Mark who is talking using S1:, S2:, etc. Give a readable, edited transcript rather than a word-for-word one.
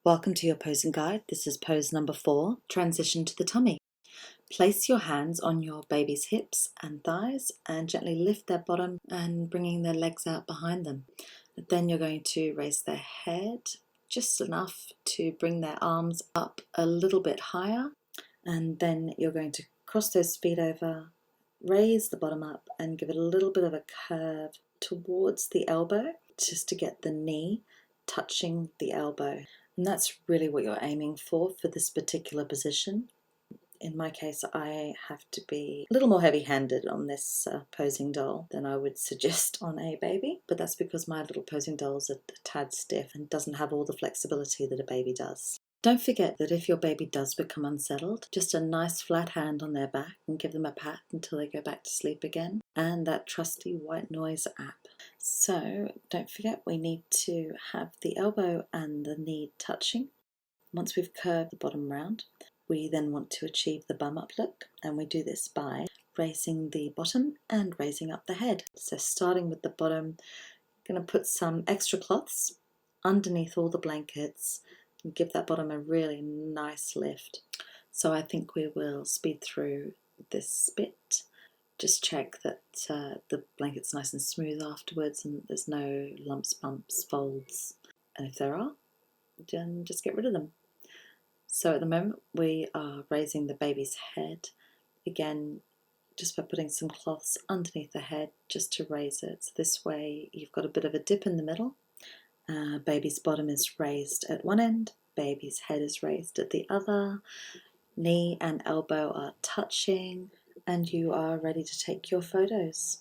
S1: Welcome to your posing guide. This is pose number 4, transition to the tummy. Place your hands on your baby's hips and thighs and gently lift their bottom and bringing their legs out behind them. Then you're going to raise their head just enough to bring their arms up a little bit higher, and then you're going to cross those feet over, raise the bottom up and give it a little bit of a curve towards the elbow just to get the knee touching the elbow. And that's really what you're aiming for this particular position. In my case, I have to be a little more heavy-handed on this posing doll than I would suggest on a baby, but that's because my little posing doll's a tad stiff and doesn't have all the flexibility that a baby does. Don't forget that if your baby does become unsettled, just a nice flat hand on their back and give them a pat until they go back to sleep again, and that trusty white noise app. So don't forget, we need to have the elbow and the knee touching. Once we've curved the bottom round, we then want to achieve the bum up look, and we do this by raising the bottom and raising up the head. So starting with the bottom, I'm going to put some extra cloths underneath all the blankets and give that bottom a really nice lift. So I think we will speed through this bit. Just check that the blanket's nice and smooth afterwards and there's no lumps, bumps, folds. And if there are, then just get rid of them. So at the moment we are raising the baby's head, again just by putting some cloths underneath the head just to raise it. So this way you've got a bit of a dip in the middle. Baby's bottom is raised at one end, baby's head is raised at the other, knee and elbow are touching, and you are ready to take your photos.